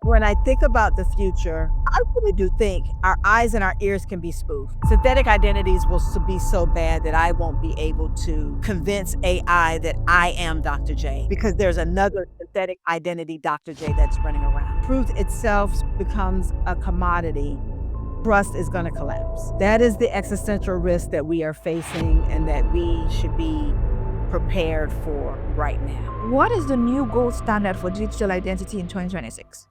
When I think about the future, I really do think our eyes and our ears can be spoofed. Synthetic identities will be so bad that I won't be able to convince AI that I am Dr. J, because there's another synthetic identity Dr. J that's running around. Truth itself becomes a commodity. Trust is going to collapse. That is the existential risk that we are facing and that we should be prepared for right now. What is the new gold standard for digital identity in 2026?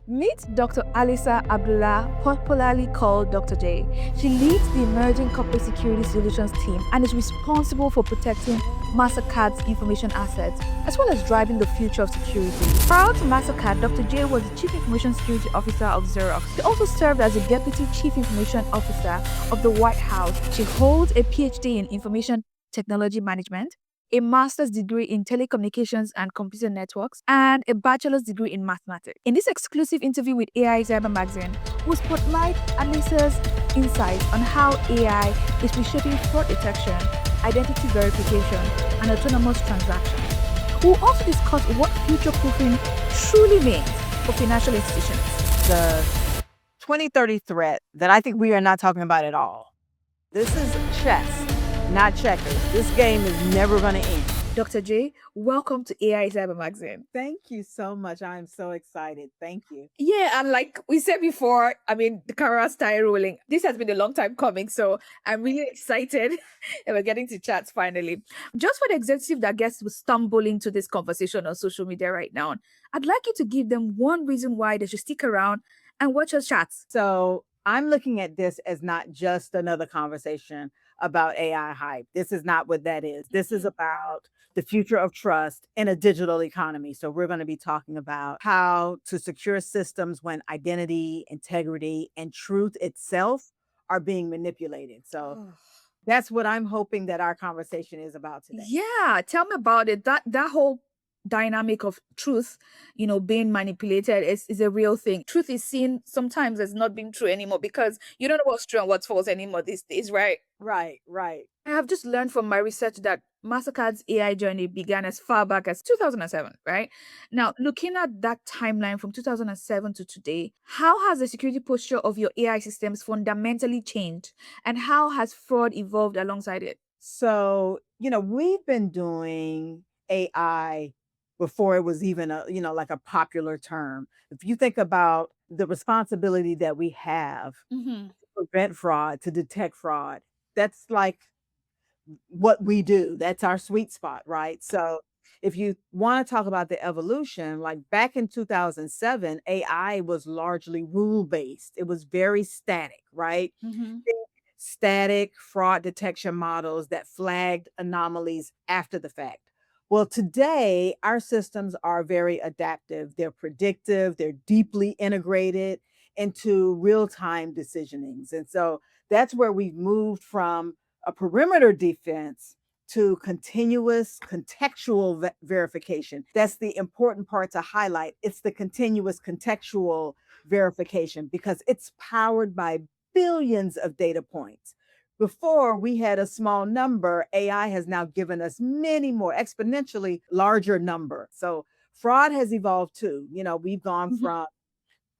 Meet Dr. Alissa Abdullah, popularly called Dr. J. She leads the emerging corporate security solutions team and is responsible for protecting MasterCard's information assets, as well as driving the future of security. Prior to MasterCard, Dr. J was the Chief Information Security Officer of Xerox. She also served as the Deputy Chief Information Officer of the White House. She holds a PhD in Information Technology Management, a master's degree in telecommunications and computer networks, and a bachelor's degree in mathematics. In this exclusive interview with AI Cyber Magazine, we'll spotlight Alissa's insights on how AI is reshaping fraud detection, identity verification, and autonomous transactions. We'll also discuss what future-proofing truly means for financial institutions. The 2030 threat that I think we are not talking about at all. This is chess, not checkers. This game is never going to end. Dr. J, welcome to AI Cyber Magazine. Thank you so much. I'm so excited. Thank you. Yeah, and like we said before, the camera started rolling. This has been a long time coming, so I'm really excited and we're getting to chat finally. Just for the executive that gets to stumble into this conversation on social media right now, I'd like you to give them one reason why they should stick around and watch us chats. So I'm looking at this as not just another conversation about AI hype. This is not what that is. This is about the future of trust in a digital economy. So we're going to be talking about how to secure systems when identity, integrity, and truth itself are being manipulated. So that's what I'm hoping that our conversation is about today. Yeah, tell me about it. That whole dynamic of truth, being manipulated is a real thing. Truth is seen sometimes as not being true anymore because you don't know what's true and what's false anymore these days, right? Right. I have just learned from my research that MasterCard's AI journey began as far back as 2007, right? Now, looking at that timeline from 2007 to today, how has the security posture of your AI systems fundamentally changed? And how has fraud evolved alongside it? So, we've been doing AI before it was even like a popular term. If you think about the responsibility that we have Mm-hmm. to prevent fraud, to detect fraud, that's like what we do. That's our sweet spot, right? So, if you want to talk about the evolution, like back in 2007, AI was largely rule based. It was very static, right? Mm-hmm. Static fraud detection models that flagged anomalies after the fact. Well, today, our systems are very adaptive. They're predictive, they're deeply integrated into real time decisionings. And so that's where we've moved from a perimeter defense to continuous contextual verification. That's the important part to highlight. It's the continuous contextual verification because it's powered by billions of data points. Before we had a small number, AI has now given us many more, exponentially larger number. So fraud has evolved too. We've gone Mm-hmm. from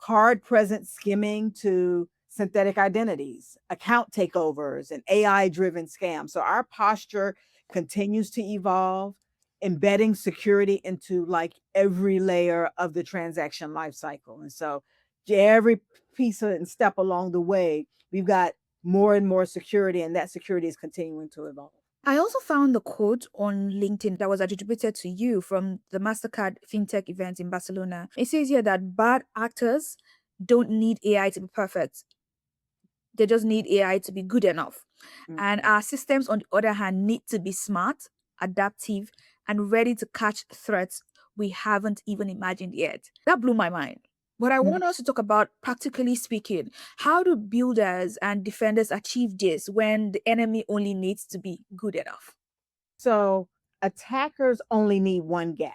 card present skimming to synthetic identities, account takeovers, and AI driven scams. So our posture continues to evolve, embedding security into like every layer of the transaction lifecycle. And so every piece and step along the way, we've got more and more security, and that security is continuing to evolve. I also found the quote on LinkedIn that was attributed to you from the MasterCard FinTech event in Barcelona. It says here that bad actors don't need AI to be perfect. They just need AI to be good enough. And Mhm. our systems, on the other hand, need to be smart, adaptive, and ready to catch threats we haven't even imagined yet. That blew my mind. But I want us to talk about, practically speaking, how do builders and defenders achieve this when the enemy only needs to be good enough? So attackers only need one gap,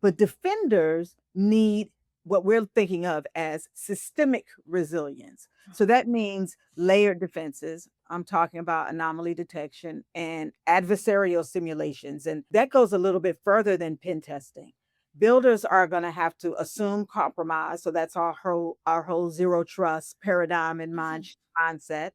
but defenders need what we're thinking of as systemic resilience. So that means layered defenses. I'm talking about anomaly detection and adversarial simulations. And that goes a little bit further than pen testing. Builders are going to have to assume compromise. So that's our whole zero trust paradigm and mindset.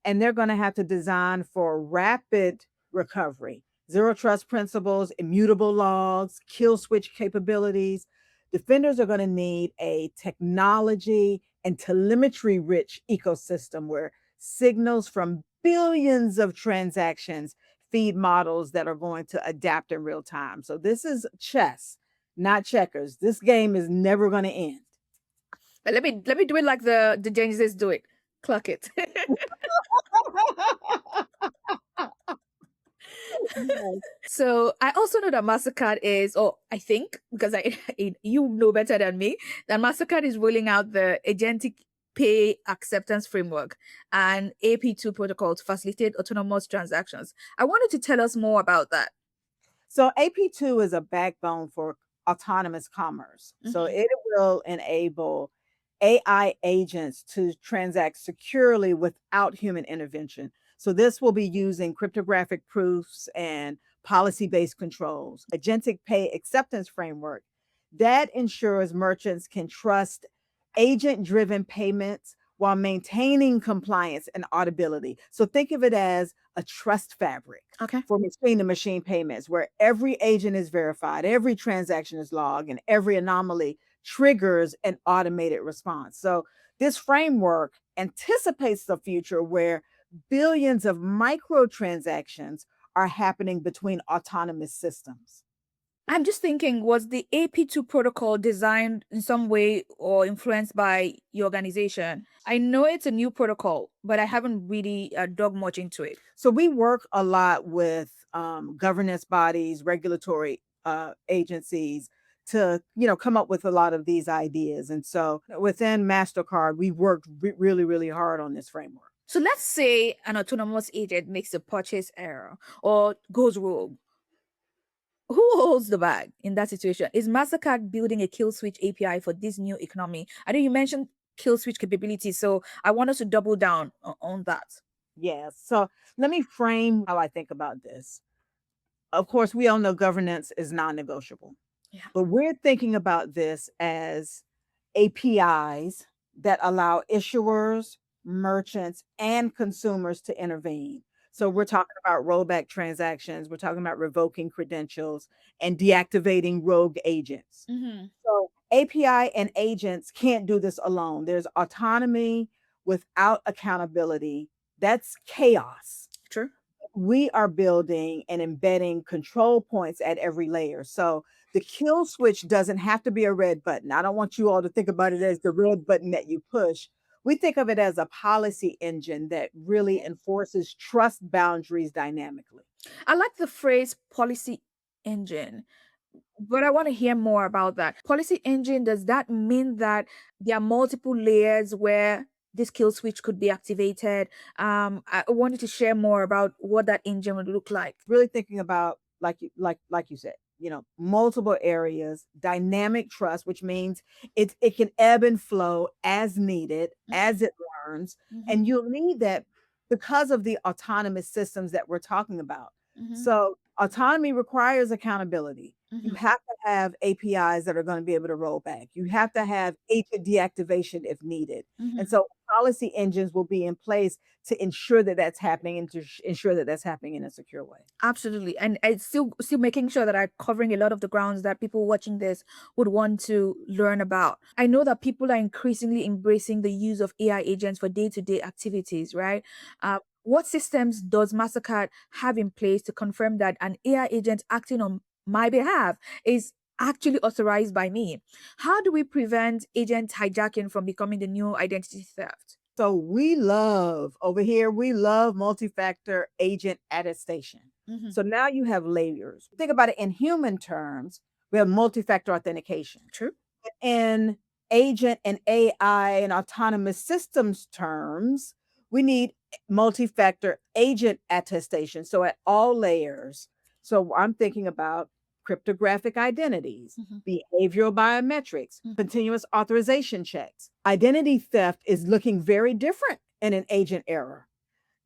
And they're going to have to design for rapid recovery, zero trust principles, immutable logs, kill switch capabilities. Defenders are going to need a technology and telemetry rich ecosystem where signals from billions of transactions feed models that are going to adapt in real time. So this is chess, not checkers. This game is never going to end. But let me do it like the Genesis do it. Clock it. Yes. So I also know that MasterCard is, or I think, because you know better than me, that MasterCard is rolling out the agentic pay acceptance framework and AP2 protocol to facilitate autonomous transactions. I wanted to tell us more about that. So AP2 is a backbone for autonomous commerce. So it will enable AI agents to transact securely without human intervention. So this will be using cryptographic proofs and policy-based controls. Agentic pay acceptance framework that ensures merchants can trust agent-driven payments while maintaining compliance and auditability. So think of it as a trust fabric Okay. for machine to machine payments, where every agent is verified, every transaction is logged, and every anomaly triggers an automated response. So, this framework anticipates the future where billions of microtransactions are happening between autonomous systems. I'm just thinking, was the AP2 protocol designed in some way or influenced by your organization? I know it's a new protocol, but I haven't really dug much into it. So, we work a lot with governance bodies, regulatory agencies to come up with a lot of these ideas. And so within MasterCard, we worked really, really hard on this framework. So let's say an autonomous agent makes a purchase error or goes rogue. Who holds the bag in that situation? Is MasterCard building a kill switch API for this new economy? I know you mentioned kill switch capabilities, so I want us to double down on that. Yes. So let me frame how I think about this. Of course, we all know governance is non-negotiable, Yeah. but we're thinking about this as APIs that allow issuers, merchants, and consumers to intervene. So we're talking about rollback transactions, we're talking about revoking credentials and deactivating rogue agents. So API and agents can't do this alone. There's autonomy without accountability. That's chaos. True. We are building and embedding control points at every layer. So the kill switch doesn't have to be a red button. I don't want you all to think about it as the red button that you push. We think of it as a policy engine that really enforces trust boundaries dynamically. I like the phrase policy engine, but I want to hear more about that. Policy engine, does that mean that there are multiple layers where this kill switch could be activated? I wanted to share more about what that engine would look like. Really thinking about like you said, multiple areas, dynamic trust, which means it can ebb and flow as needed, as it learns, and you'll need that because of the autonomous systems that we're talking about. So autonomy requires accountability. You have to have APIs that are going to be able to roll back. You have to have agent deactivation if needed. And so policy engines will be in place to ensure that that's happening and to ensure that that's happening in a secure way. Absolutely. And it's still making sure that I'm covering a lot of the grounds that people watching this would want to learn about. I know that people are increasingly embracing the use of AI agents for day-to-day activities, right? What systems does MasterCard have in place to confirm that an AI agent acting on my behalf is actually authorized by me? How do we prevent agent hijacking from becoming the new identity theft? So we love multi-factor agent attestation. So now you have layers. Think about it in human terms, we have multi-factor authentication. True. In agent and AI and autonomous systems terms, we need multi-factor agent attestation. So at all layers. So I'm thinking about cryptographic identities, behavioral biometrics, continuous authorization checks. Identity theft is looking very different in an agent era,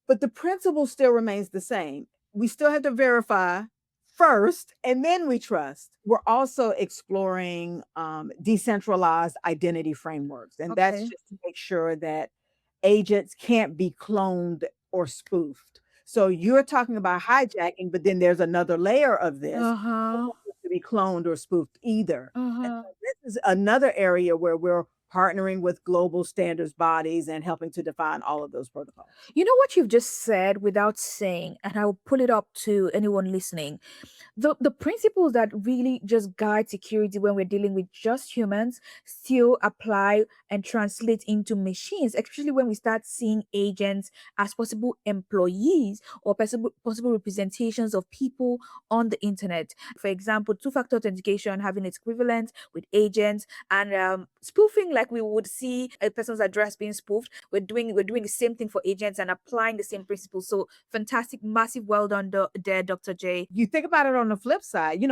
but the principle still remains the same. We still have to verify first, and then we trust. We're also exploring decentralized identity frameworks, and that's Okay. just to make sure that agents can't be cloned or spoofed. So you're talking about hijacking, but then there's another layer of this. They Uh-huh. don't have to be cloned or spoofed either. And Uh-huh. so this is another area where we're partnering with global standards bodies and helping to define all of those protocols. You know what you've just said without saying, and I'll pull it up to anyone listening. The principles that really just guide security when we're dealing with just humans still apply and translate into machines, especially when we start seeing agents as possible employees or possible representations of people on the internet. For example, two-factor authentication having its equivalent with agents, and spoofing, like we would see a person's address being spoofed. We're doing the same thing for agents and applying the same principles. So fantastic, massive, well done there, Dr. J. You think about it on the flip side,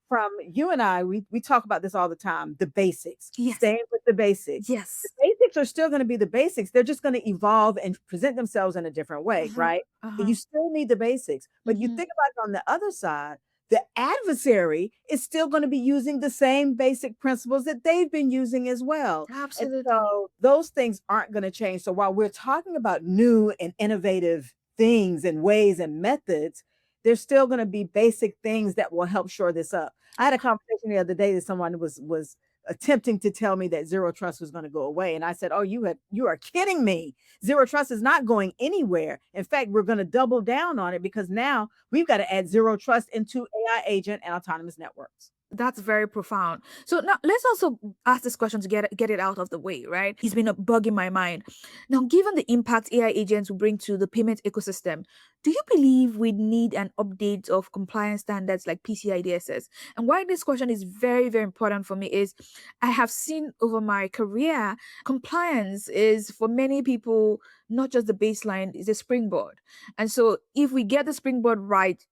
from you and I, we talk about this all the time, the basics, Yes. staying with the basics. The Yes. basics are still going to be the basics. They're just going to evolve and present themselves in a different way, Uh-huh. right? But Uh-huh. you still need the basics. But you Mhm. think about it on the other side, the adversary is still going to be using the same basic principles that they've been using as well. And Absolutely. so those things aren't going to change. So while we're talking about new and innovative things and ways and methods, there's still going to be basic things that will help shore this up. I had a conversation the other day that someone was attempting to tell me that zero trust was going to go away, and I said, "Oh, you are kidding me. Zero trust is not going anywhere. In fact, we're going to double down on it because now we've got to add zero trust into AI agent and autonomous networks." That's very profound. So now let's also ask this question to get it out of the way, right? It's been a bug in my mind. Now, given the impact AI agents will bring to the payment ecosystem, do you believe we need an update of compliance standards like PCI DSS? And why this question is very, very important for me is I have seen over my career, compliance is for many people not just the baseline, it's a springboard. And so if we get the springboard right,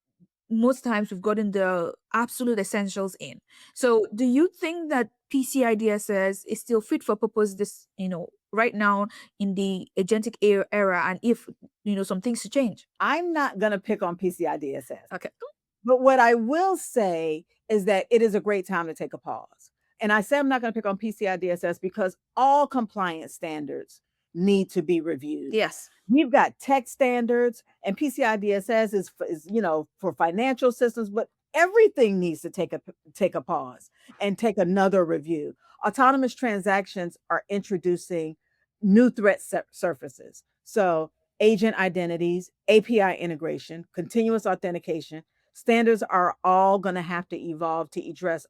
most times we've gotten the absolute essentials in. So do you think that PCI DSS is still fit for purpose right now in the agentic era, and if some things to change? I'm not going to pick on PCI DSS. Okay. But what I will say is that it is a great time to take a pause. And I say I'm not going to pick on PCI DSS because all compliance standards need to be reviewed. Yes. We've got tech standards, and PCI DSS is for financial systems, but everything needs to take a pause and take another review. Autonomous transactions are introducing new threat surfaces. So agent identities, API integration, continuous authentication, standards are all going to have to evolve to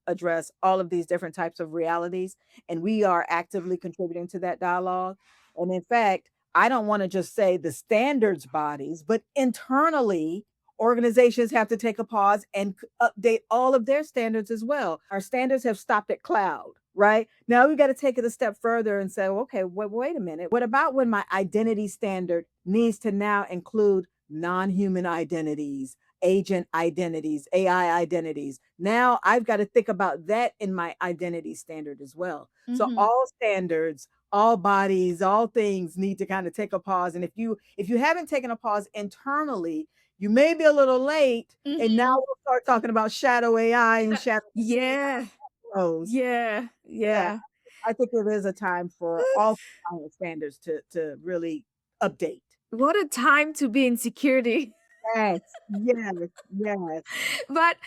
address all of these different types of realities, and we are actively contributing to that dialogue. And in fact, I don't want to just say the standards bodies, but internally, organizations have to take a pause and update all of their standards as well. Our standards have stopped at cloud, right? Now we got to take it a step further and say, okay, wait a minute. What about when my identity standard needs to now include non-human identities, agent identities, AI identities? Now I've got to think about that in my identity standard as well. So Mm-hmm. all standards, all bodies, all things need to kind of take a pause. And if you haven't taken a pause internally, you may be a little late. And now Mm-hmm. we'll start talking about shadow AI and shadow Yeah. pros. Yeah. Yeah, Yeah. I think it is a time for all compliance standards to really update. What a time to be in security. Yes, yes, yes. But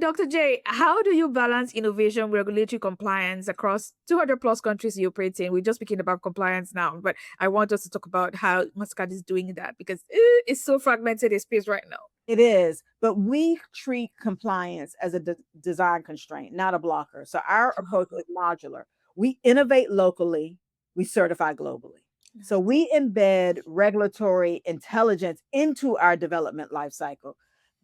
Dr. J, how do you balance innovation, regulatory compliance across 200 plus countries you operate in? We're just speaking about compliance now, but I want us to talk about how MasterCard is doing that because it's so fragmented a space right now. It is, but we treat compliance as a design constraint, not a blocker. So our approach is modular. We innovate locally, we certify globally. So we embed regulatory intelligence into our development lifecycle.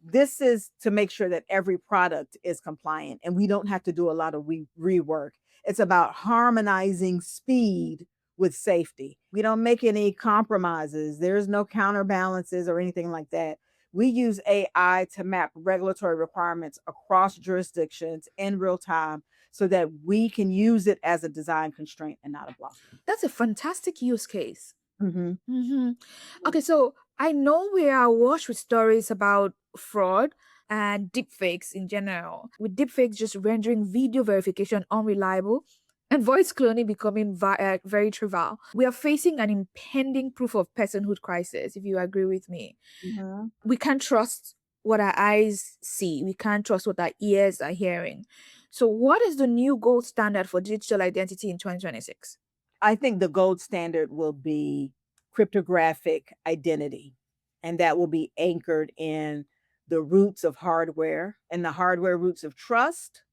This is to make sure that every product is compliant and we don't have to do a lot of rework. It's about harmonizing speed with safety. We don't make any compromises. There's no counterbalances or anything like that. We use AI to map regulatory requirements across jurisdictions in real time so that we can use it as a design constraint and not a blocker. That's a fantastic use case. Mhm. Hmm. Okay, so I know we are awash with stories about fraud, and deepfakes in general, with deepfakes just rendering video verification unreliable and voice cloning becoming very trivial. We are facing an impending proof of personhood crisis, if you agree with me. Mhm. We can't trust what our eyes see, we can't trust what our ears are hearing. So, what is the new gold standard for digital identity in 2026? I think the gold standard will be cryptographic identity, and that will be anchored in the roots of hardware and the hardware roots of trust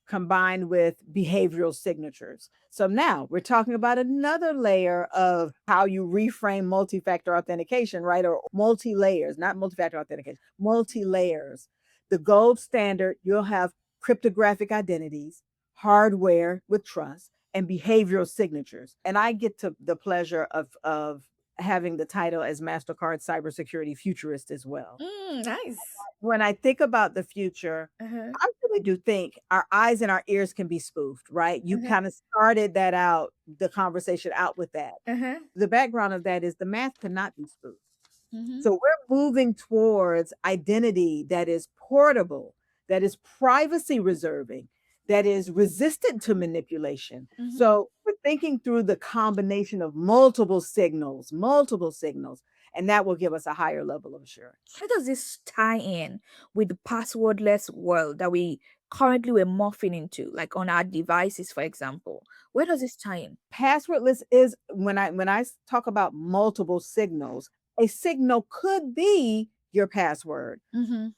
combined with behavioral signatures. So now we're talking about another layer of how you reframe multi-factor authentication, right? Or multi-layers, not multi-factor authentication, multi-layers. The gold standard, you'll have cryptographic identities, hardware with trust, and behavioral signatures. And I get to the pleasure of having the title as MasterCard Cybersecurity Futurist as well. Nice. When I think about the future, Uh-huh. I really do think our eyes and our ears can be spoofed, right? You Uh-huh. kind of started that out, the conversation out with that. Uh-huh. The background of that is the math cannot be spoofed. Mm-hmm. So we're moving towards identity that is portable, that is privacy reserving, that is resistant to manipulation. Mm-hmm. So we're thinking through the combination of multiple signals, and that will give us a higher level of assurance. How does this tie in with the passwordless world that we currently we're morphing into, like on our devices, for example? Where does this tie in? Passwordless is when I talk about multiple signals, a signal could be your password. Mm-hmm.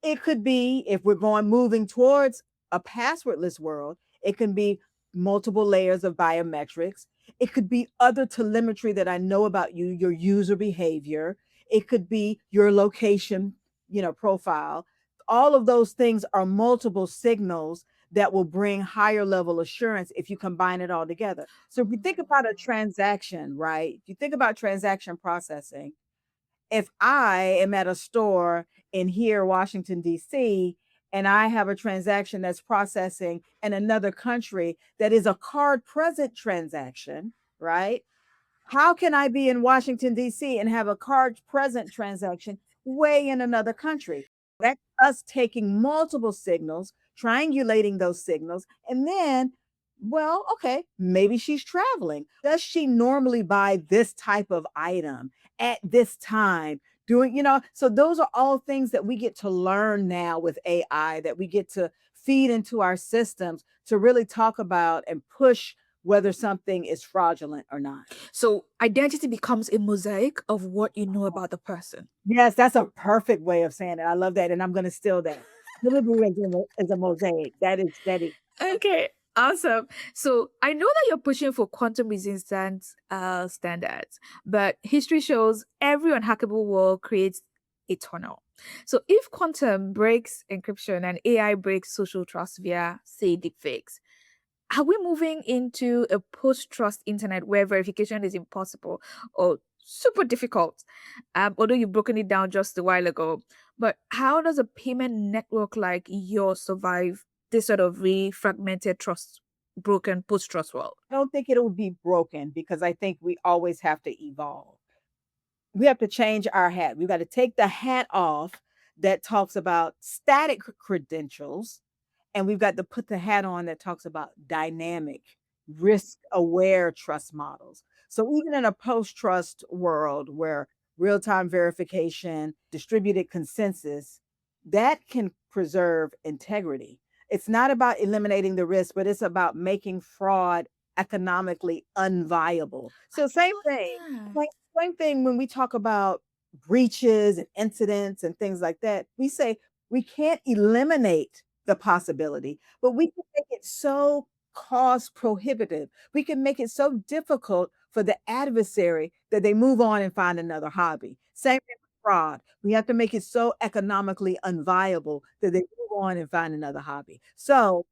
It could be, if we're moving towards a passwordless world, it can be multiple layers of biometrics. It could be other telemetry that I know about you, your user behavior. It could be your location, profile. All of those things are multiple signals that will bring higher level assurance if you combine it all together. So if you think about a transaction, right? If you think about transaction processing, if I am at a store in here, Washington, D.C., and I have a transaction that's processing in another country that is a card present transaction, right? How can I be in Washington, D.C. and have a card present transaction way in another country? That's us taking multiple signals, triangulating those signals, and then, well, okay, maybe she's traveling. Does she normally buy this type of item at this time? So those are all things that we get to learn now with AI, that we get to feed into our systems to really talk about and push whether something is fraudulent or not. So identity becomes a mosaic of what you know about the person. Yes, that's a perfect way of saying it. I love that, and I'm gonna steal that. Delivery is a mosaic. That is Okay, awesome. So I know that you're pushing for quantum resistant standards, but history shows every unhackable world creates a tunnel. So if quantum breaks encryption and AI breaks social trust via, say, deepfakes, are we moving into a post-trust internet where verification is impossible or super difficult? Although you've broken it down just a while ago, but how does a payment network like yours survive this sort of really fragmented trust, broken post-trust world? I don't think it'll be broken because I think we always have to evolve. We have to change our hat. We've got to take the hat off that talks about static credentials, and we've got to put the hat on that talks about dynamic, risk aware trust models. So, even in a post trust world where real time verification, distributed consensus, that can preserve integrity. It's not about eliminating the risk, but it's about making fraud economically unviable. So, same thing. Yeah. Like, same thing when we talk about breaches and incidents and things like that. We say we can't eliminate the possibility, but we can make it so cost prohibitive. We can make it so difficult for the adversary that they move on and find another hobby. Same thing with fraud. We have to make it so economically unviable that they move on and find another hobby. So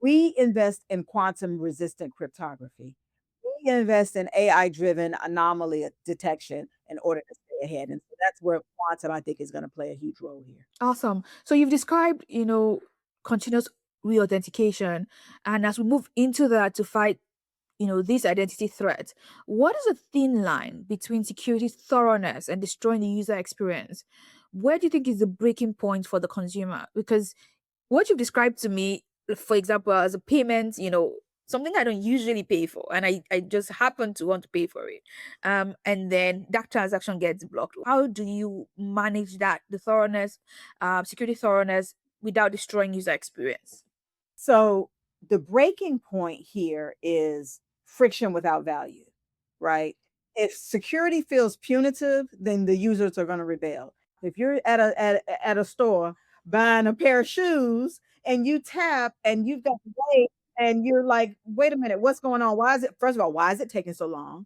we invest in quantum resistant cryptography. We invest in AI driven anomaly detection in order to stay ahead. And so that's where quantum, I think, is going to play a huge role here. Awesome. So you've described, continuous re-authentication, and as we move into that to fight, this identity threat, what is a thin line between security thoroughness and destroying the user experience? Where do you think is the breaking point for the consumer? Because what you've described to me, for example, as a payment, something I don't usually pay for, and I just happen to want to pay for it. And then that transaction gets blocked. How do you manage that, the thoroughness, security thoroughness, without destroying user experience? So the breaking point here is friction without value, right? If security feels punitive, then the users are going to rebel. If you're at a store buying a pair of shoes and you tap and you've got to wait and you're like, wait a minute, what's going on? Why is it, first of all, why is it taking so long?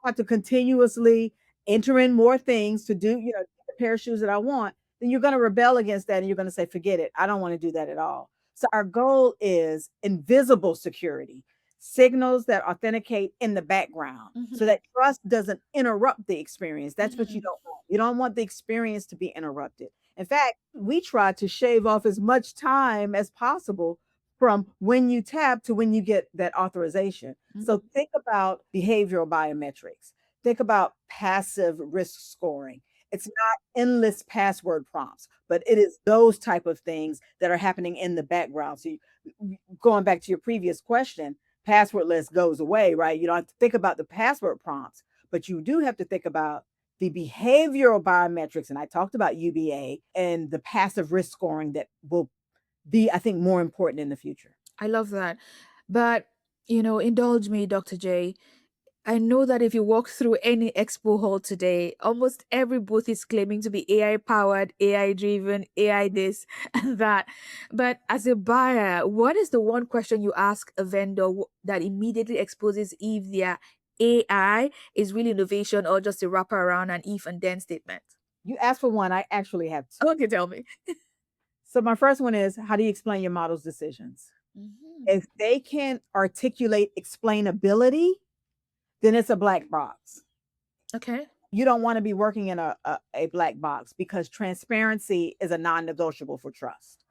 Have to continuously enter in more things to do, the pair of shoes that I want, then you're going to rebel against that and you're going to say, forget it. I don't want to do that at all. So our goal is invisible security, signals that authenticate in the background so that trust doesn't interrupt the experience. That's what you don't want. You don't want the experience to be interrupted. In fact, we try to shave off as much time as possible from when you tap to when you get that authorization. So think about behavioral biometrics. Think about passive risk scoring. It's not endless password prompts, but it is those type of things that are happening in the background. So going back to your previous question, passwordless goes away, right? You don't have to think about the password prompts, but you do have to think about the behavioral biometrics. And I talked about UBA and the passive risk scoring that will be, I think, more important in the future. I love that. But, indulge me, Dr. J. I know that if you walk through any expo hall today, almost every booth is claiming to be AI powered, AI driven, AI this and that. But as a buyer, what is the one question you ask a vendor that immediately exposes if their AI is really innovation or just a wraparound and if and then statement? You asked for one, I actually have two. Okay, tell me. So my first one is, how do you explain your model's decisions? If they can't articulate explainability, then it's a black box. Okay. You don't want to be working in a black box because transparency is a non-negotiable for trust.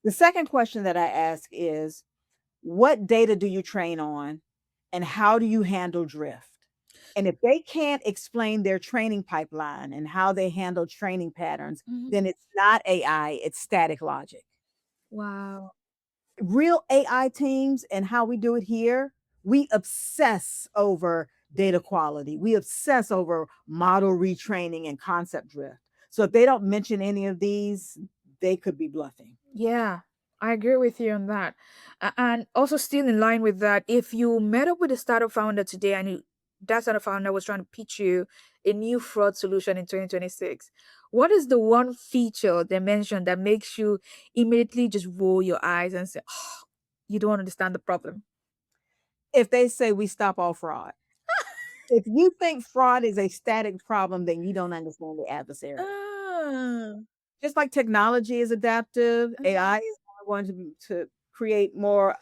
The second question that I ask is, what data do you train on and how do you handle drift? And if they can't explain their training pipeline and how they handle training patterns, then it's not AI, it's static logic. Wow. Real AI teams and how we do it here, we obsess over data quality. We obsess over model retraining and concept drift. So if they don't mention any of these, they could be bluffing. Yeah, I agree with you on that. And also, still in line with that, if you met up with a startup founder today and that startup founder was trying to pitch you a new fraud solution in 2026, what is the one feature they mentioned that makes you immediately just roll your eyes and say, oh, you don't understand the problem? If they say we stop all fraud, if you think fraud is a static problem, then you don't understand the adversary. Ah, Just like technology is adaptive, AI is going to create more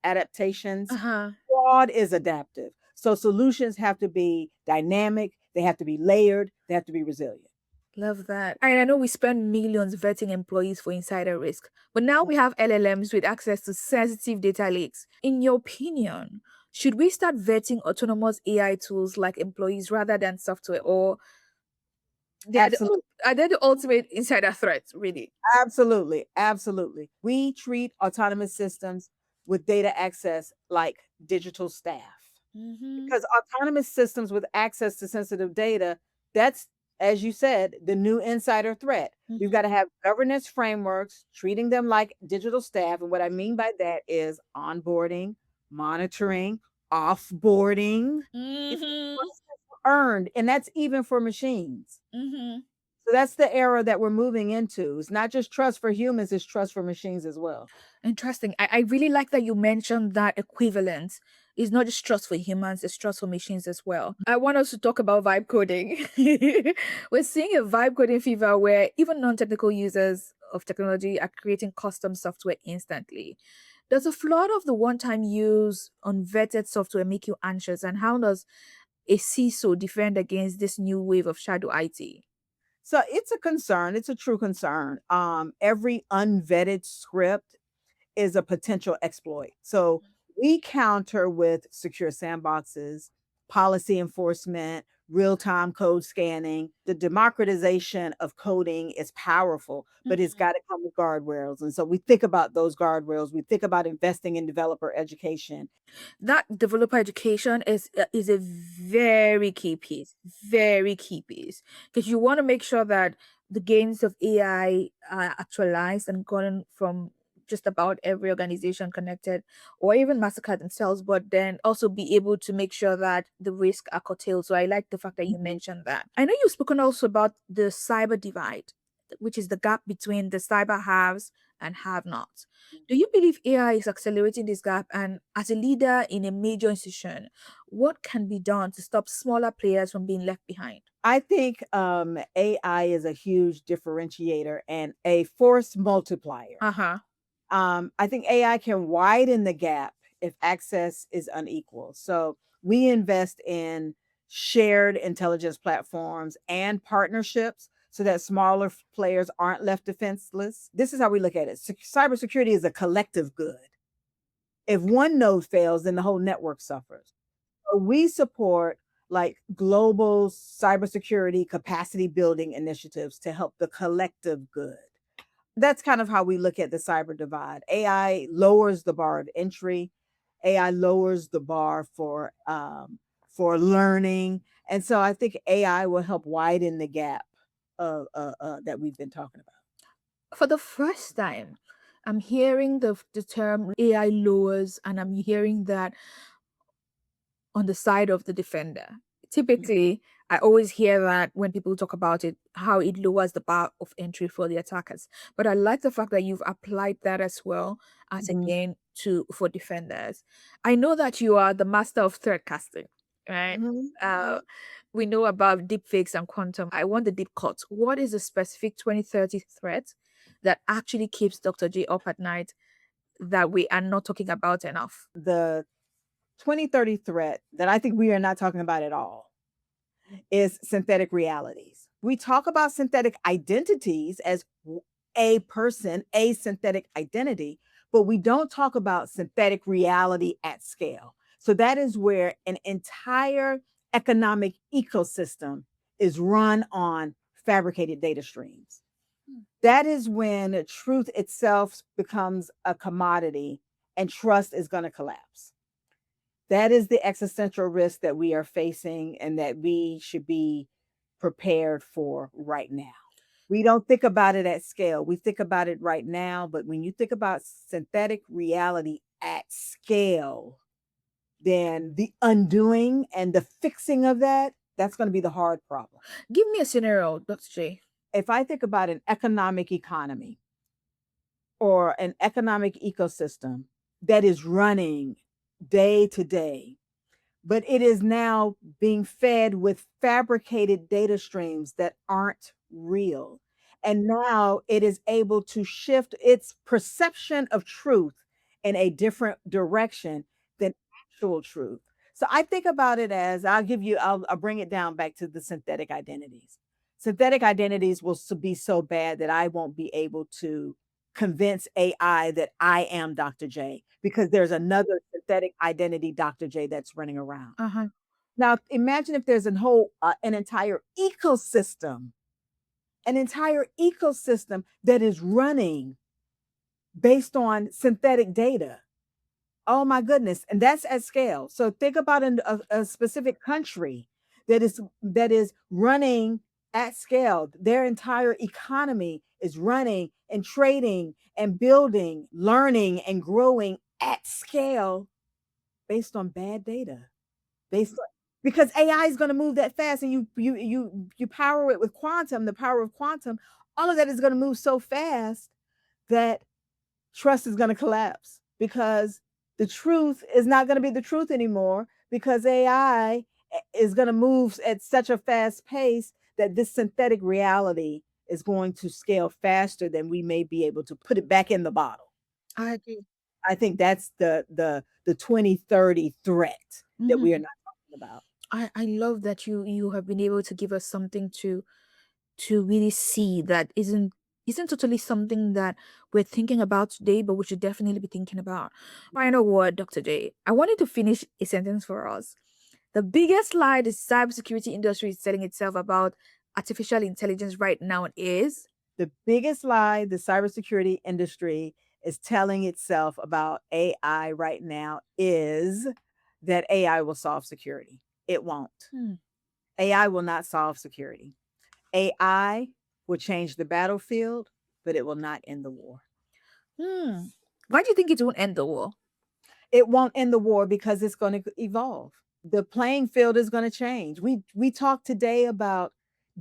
adaptations. uh-huh. Fraud is adaptive. So solutions have to be dynamic, they have to be layered, they have to be resilient. Love that. And I know we spend millions vetting employees for insider risk, but now we have LLMs with access to sensitive data lakes. In your opinion, should we start vetting autonomous AI tools like employees rather than software, or Absolutely. are they the ultimate insider threat, really? Absolutely. Absolutely. We treat autonomous systems with data access like digital staff. Mm-hmm. Because autonomous systems with access to sensitive data, that's, as you said, the new insider threat. We've got to have governance frameworks, treating them like digital staff. And what I mean by that is onboarding, monitoring, offboarding. It's Mm-hmm. earned, and that's even for machines. Mm-hmm. So that's the era that we're moving into. It's not just trust for humans, it's trust for machines as well. Interesting. I really like that you mentioned that equivalence is not just trust for humans, it's trust for machines as well. I want us to talk about vibe coding. We're seeing a vibe coding fever where even non technical users of technology are creating custom software instantly. Does a flood of the one time use unvetted software make you anxious? And how does a CISO defend against this new wave of shadow IT? So it's a concern. It's a true concern. Every unvetted script is a potential exploit. So we counter with secure sandboxes, policy enforcement, real-time code scanning. The democratization of coding is powerful, but it's got to come with guardrails. And so we think about those guardrails. We think about investing in developer education. That developer education is a very key piece, because you want to make sure that the gains of AI are actualized and gotten from just about every organization connected, or even MasterCard themselves, but then also be able to make sure that the risk are curtailed. So I like the fact that you mentioned that. I know you've spoken also about the cyber divide, which is the gap between the cyber haves and have nots. Do you believe AI is accelerating this gap? And as a leader in a major institution, what can be done to stop smaller players from being left behind? I think AI is a huge differentiator and a force multiplier. Uh huh. I think AI can widen the gap if access is unequal. So we invest in shared intelligence platforms and partnerships so that smaller players aren't left defenseless. This is how we look at it. Cybersecurity is a collective good. If one node fails, then the whole network suffers. So we support like global cybersecurity capacity building initiatives to help the collective good. That's kind of how we look at the cyber divide. AI lowers the bar of entry. AI lowers the bar for learning, and so I think AI will help widen the gap that we've been talking about. For the first time, I'm hearing the term AI lowers, and I'm hearing that on the side of the defender. Typically, I always hear that when people talk about it, how it lowers the bar of entry for the attackers. But I like the fact that you've applied that as well as Mhm, again to for defenders. I know that you are the master of threat casting, right? mhm. Uh, we know about deep fakes and quantum. I want the deep cut. What is a specific 2030 threat that actually keeps Dr. J up at night that we are not talking about enough? The 2030 threat that I think we are not talking about at all is synthetic realities. We talk about synthetic identities as a person, a synthetic identity, but we don't talk about synthetic reality at scale. So that is where an entire economic ecosystem is run on fabricated data streams. That is when truth itself becomes a commodity and trust is going to collapse. That is the existential risk that we are facing and that we should be prepared for right now. We don't think about it at scale. We think about it right now, but when you think about synthetic reality at scale, then the undoing and the fixing of that, that's going to be the hard problem. Give me a scenario, Dr. J. If I think about an economic economy or an economic ecosystem that is running day to day, but it is now being fed with fabricated data streams that aren't real. And now it is able to shift its perception of truth in a different direction than actual truth. So I think about it as I'll bring it down back to the synthetic identities. Synthetic identities will be so bad that I won't be able to convince AI that I am Dr. J because there's another synthetic identity Dr. J that's running around. Uh huh. Now, imagine if there's an entire ecosystem that is running based on synthetic data. Oh my goodness, and that's at scale. So think about a specific country that is running at scale. Their entire economy is running and trading and building, learning and growing at scale based on bad data. Based on, because AI is going to move that fast, and you power it with quantum, the power of quantum. All of that is going to move so fast that trust is going to collapse because the truth is not going to be the truth anymore because AI is going to move at such a fast pace that this synthetic reality is going to scale faster than we may be able to put it back in the bottle. I agree. I think that's the 2030 threat that we are Mhm. not talking about. I love that you have been able to give us something to really see that isn't totally something that we're thinking about today, but we should definitely be thinking about. Final word, Dr. J. I wanted to finish a sentence for us. The biggest lie the cybersecurity industry is telling itself about artificial intelligence right now is The biggest lie the cybersecurity industry is telling itself about AI right now is that AI will solve security. It won't. hmm, AI will not solve security. AI will change the battlefield, but it will not end the war. Why do you think it won't end the war? It won't end the war because it's going to evolve. The playing field is going to change. We talked today about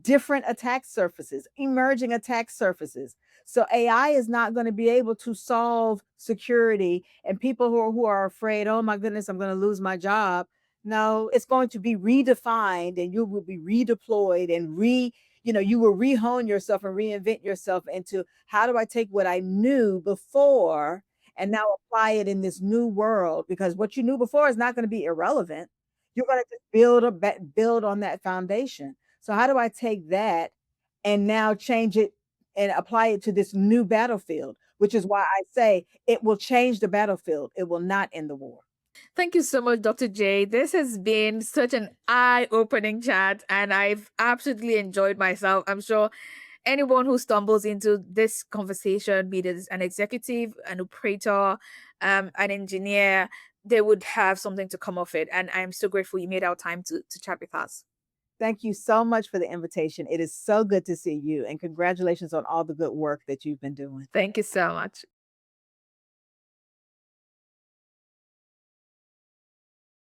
different attack surfaces, emerging attack surfaces. So AI is not going to be able to solve security, and people who are afraid, oh my goodness, I'm going to lose my job. No, it's going to be redefined, and you will be redeployed and you will rehone yourself and reinvent yourself into how do I take what I knew before and now apply it in this new world, because what you knew before is not going to be irrelevant. You're going to just build on that foundation. So how do I take that and now change it and apply it to this new battlefield, which is why I say it will change the battlefield. It will not end the war. Thank you so much, Dr. J. This has been such an eye opening chat, and I've absolutely enjoyed myself. I'm sure anyone who stumbles into this conversation, be it an executive, an operator, an engineer, they would have something to come off it. And I'm so grateful you made our time to chat with us. Thank you so much for the invitation. It is so good to see you, and congratulations on all the good work that you've been doing. Thank you so much.